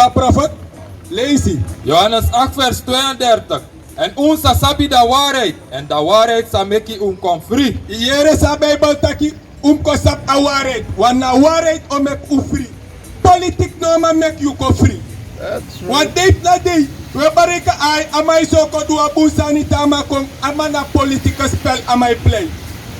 Ba prophet, lees. Johannes 8 vers 32. En ons sabi da waarheid. En da waarheid sa meki kom free. Hier is a Bijbel taki kosap a waarheid. Want na waarheid mek u free. Politiek no ma make you go free. That's right. Want day na day. We barika ay amay so ko do abusani tama kong amana political spell amay play.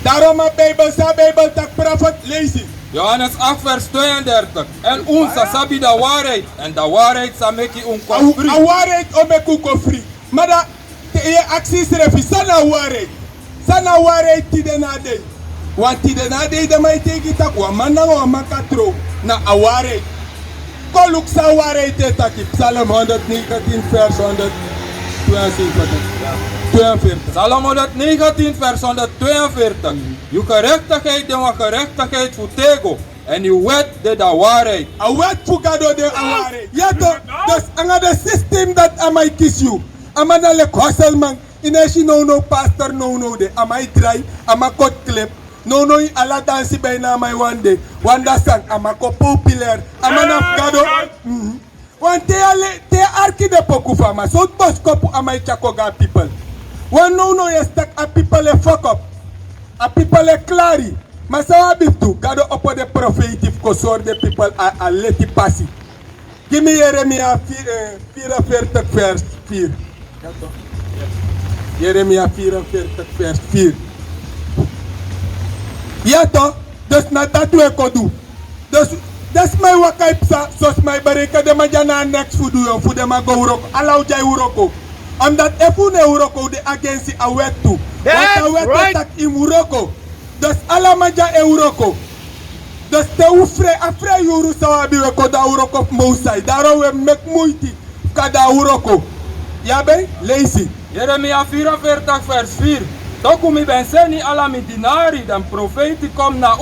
Daarom a Bijbel sa Bijbel tak prophet lees. Johannes 8 vers 32. En ons sabi da waarheid. En da waarheid sa meki kom free. A waarheid mek u go free. Maar dat je acties refi sana waarheid tide na day. Want tide na day da mai tegi tak wa manna wa makatro na a waarheid. Ko luk sa waarheid te taki Psalm 119 vers 142. Psalm 119 vers 142. Uw gerechtigheid de wa gerechtigheid voor tego. En uw wet de da waarheid. A wet voor GADO de a waarheid. Ja toch, dus another system that I might kiss you. Amana le koselman ineshi no pastor no de amai dry amakot clip no ala dansi bijna my one day wanda sang amako popular amana GADO want te arki de poku fama so bos kopu amai chakoga people one no yes tak a people e fuck up a people e clari masawa biftu GADO opo de prophetic ko sor de people a leti passi give me Jeremiah 44 vers 4. Jeremia 44 vers 4. Ja toch? Dus na dat we ko doen. Dus dat is mijn wakaipsa. Zoals mijn bereken de majana next voor doen. Voor de mago uroko. Allow jai uroko. Omdat even ne uroko de agency a wet toe. Want a wet tak in uroko. Dus alla maja e uroko. Dus te ufre afre yuru sawabi we ko da uroko mousai. Daarom we mek moeite. Kada uroko. Ja ben, lees. Jeremia 44 vers 4. Toku mi ben seni ala mi dinari den profeti kom na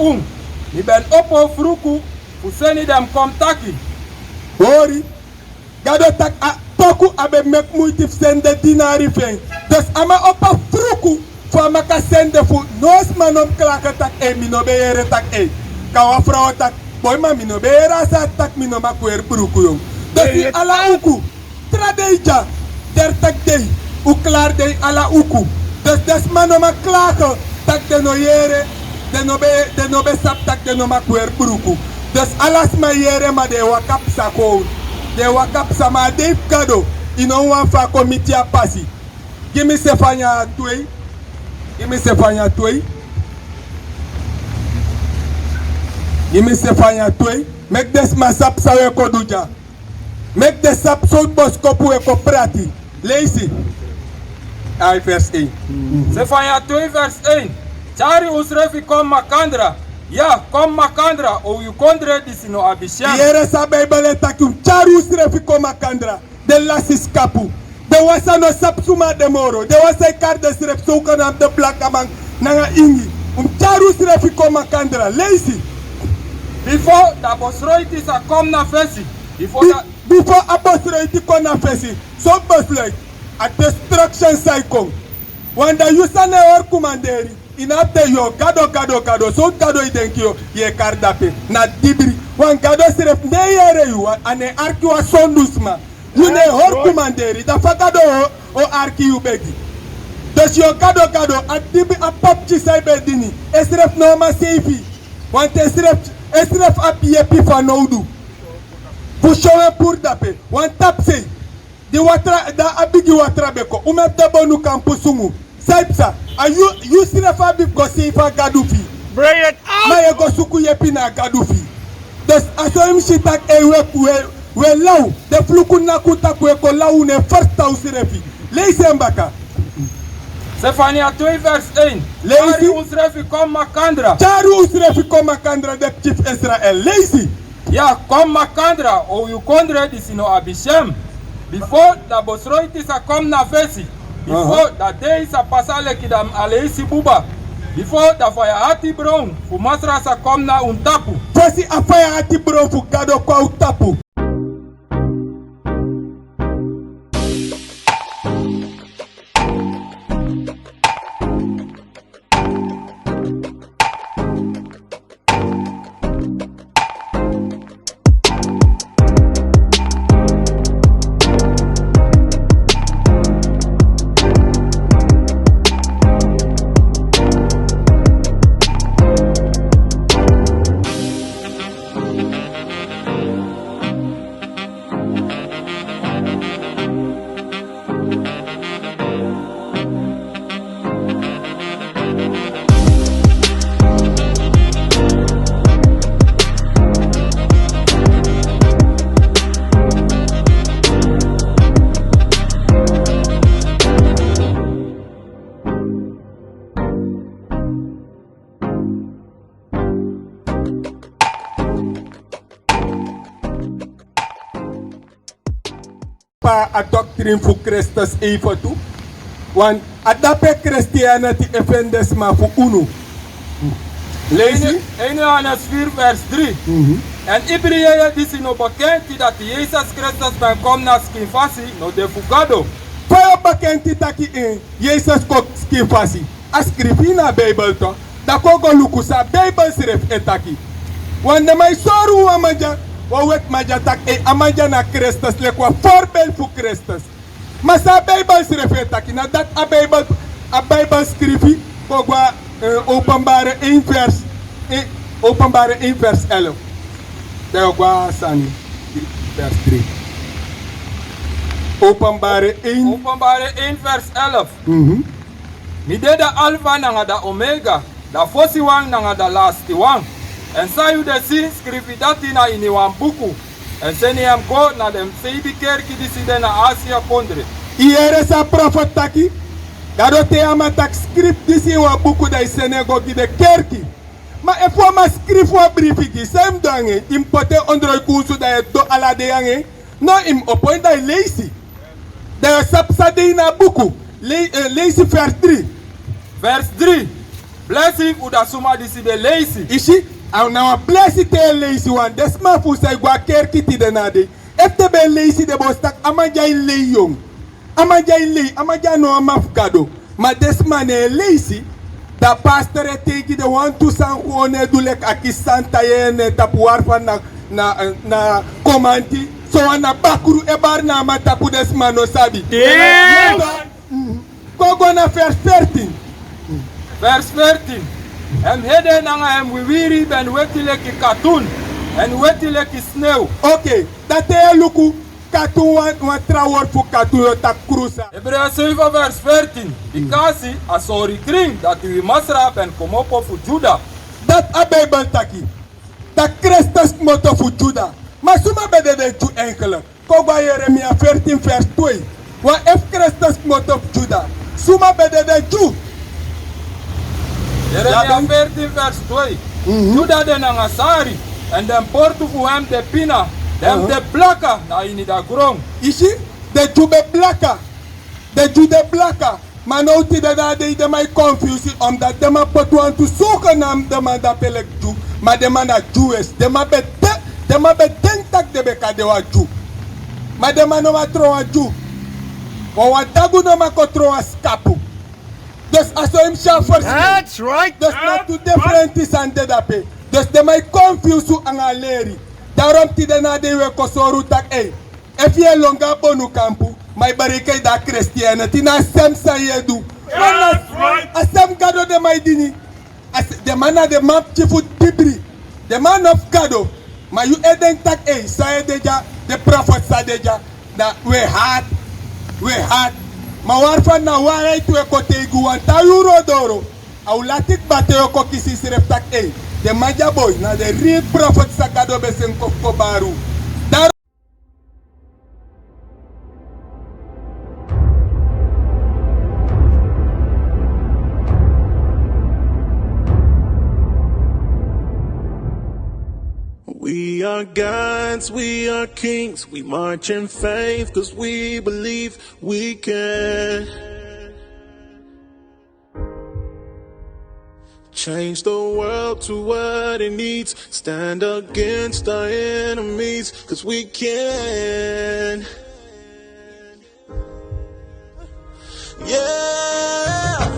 Mi ben opo fruku useni dem kom taki. Hori. GADO tak a toku abe mek moeite sende dinari fen. Dus ama opo fruku voor maka sende fu nos manom klaka tak mi no beere tak Kawa vrouw tak boy ma mi no beera sa tak mi no makwer fruku yong. Dus ala uku tradeja. 30 day, u klaar day ala uku. Dus desmano ma klagen, tak de no yere, de no be sap tak de no ma kwer bruku. Dus alas ma yere ma de wakap sa ko. De wakap sa ma de GADO, ino wan fa committee a passi. Gimme se fanya twey. Gimme se fanya twey. Gimme se fanya twey. Mek des ma sap sa we ko duja. Mek de sap so bos kopu we ko prati. Lees. Ai vers 1. Sefania 2 vers 1. Chari usrefi kom makandra. Ja, kom makandra o you kondre disino abisham. Yere sa Bible takum chari usrefi kom makandra. De lasis kapu. De wasa no sapsuma de moro. De wasa kar de sref so kanam de black amang nanga ingi. Chari usrefi kom makandra. Lees. Before da bosroiti sa kom na fesi. Before abosroiti kom na fesi. So like a destruction cycle. When the usane or commanderi in after your GADO so GADO idenki ye kardape na dibri when GADO seref ne yere you and arki wa sondusma you ne or commanderi da fagado o arki you begi does your GADO a dibi a pop chi saibedini esref no ma seifi want esref apie pifa no du pushowe pour dape one tap say di watra da abigi watra beko umet da bonu kampusungu saipsa you sirefa bi go sifa gadufi Bring it out. ma ye go suku yepi na gadufi des asoim shitak we law de fluku na kutakwe ko law ne first house refi leise mbaka Sefania 2 vers 1. Chari usrefi kom makandra. Chari usrefi kom makandra de chief Israel leise. Ja, kom makandra o you kondre disino abishem. Before da bosroiti sa kom na fesi. Before da day sa pasale kidam aleisi buba. Before da faya hati brown fu masra sa kom na untapu. Fesi a faya hati brown fu GADO kwa utapu. pa a doctrine voor Christus even toe. Want adape Christianity offendes maar voor uno. Lees je? 1 Johannes 4 vers 3. En Ibrahim is no bekend dat Jezus Christus ben kom na skinfasi no de fugado. Voor bekend taki in Jezus kok skinfasi. Ascrivi na Bijbel to. Da kogo lukusa Bijbel schrift etaki. Want de mij soru amaja. Wa wet maja tak amaja na Christus lekwa voorbeeld voor Christus. Maar sa Bijbel schrift etaki. Na dat a Bijbel schrifi kogwa openbare 1 vers. Openbare 1 vers 11. Daar qua sani vers 3. Openbare 1. Openbare 1 vers 11. Mide da alpha nanga da omega. Da FOSI wang nanga da last wang. En sa you de sin skrivi dati na ini wan buku. En seni hem go na dem seibi kerki diside na Asia kondre. Iere sa prophet taki. Gado te ama tak script disi wan buku da Senegal ki de kerki. Maar if we maar schrijven wat briefje, zijn dan importe onder kusu dat je do ala de yange, no im oppoint dat je leest. Dat je sapsade in een boek, lees vers 3. Vers 3. Blessing uda suma disi de lees. Ishi, en nou een blessing te lees, want desma fu say gwa kerki ti de nade. If te be lees de bostak, amanja in le jong. Amanja no amaf gado. Maar desma ne lees. Da pastor teki de want to san one do lek akisanta ye tapu warfa na komanti so ana bakuru ebar na matapu desmano sabi. Kogo na vers 13. Vers 13. Hem heden nanga hem wiwiri ben wetileki katoen en wetileki sneeuw. Okay, dat te luku katoen wan trouwor voor katoen tak kruisa. Hebreeën 7 vers 14. Dikasi asori kring dat u masra ben komopo voor Juda. Dat a Bijbel taki. Dat Christus moto voor Juda. Maar suma bede de Ju enkele. Kogo Jeremia 14 vers 2. Wa if Christus moto voor Juda. Suma bede de Ju. Jeremia 14 vers 2. Juda den angasari en den portu voor hem de pina. Dem de blaka na ini da grong. Ishi, de Jube blaka. De Jude blaka. Maar nou ti de mij confused omdat de man pot want to zoeken naar de man dat pelek Ju. Maar de man dat Ju is. De man bedenkt dat de beka de wa Ju. Maar de man no wa trouwa Ju. Wa dagu no ma ko trouwa skapu. Dus als we hem schaaf voorzien. That's right. Dus not too different is aan de dape. Dus de mij confused aan a leri. Daarom ti de na de we kosoru tak if je longa bonu kampu my barike da Christianity na sem sa yedu asem gado de my dini as the man na the map chifu tibri the man of gado ma you eden tak sa deja the prophet sa deja na we hard ma warfa na warai tu ko tegu anta euro doro au latik bateo ko kisi siref tak the maja boy na the real prophet sa gado besen ko baru. We are gods, we are kings, we march in faith, cause we believe we can change the world to what it needs, stand against our enemies, cause we can. Yeah,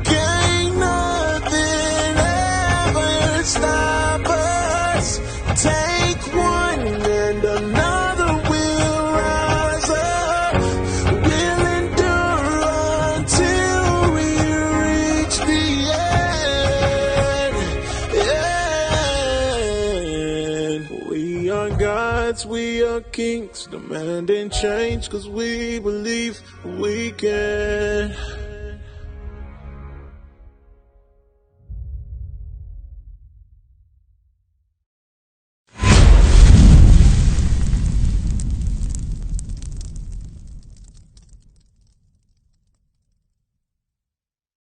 can't nothing ever stop us. Take one and another will rise up. We'll endure until we reach the end. We are gods, we are kings, demanding change, cause we believe we can.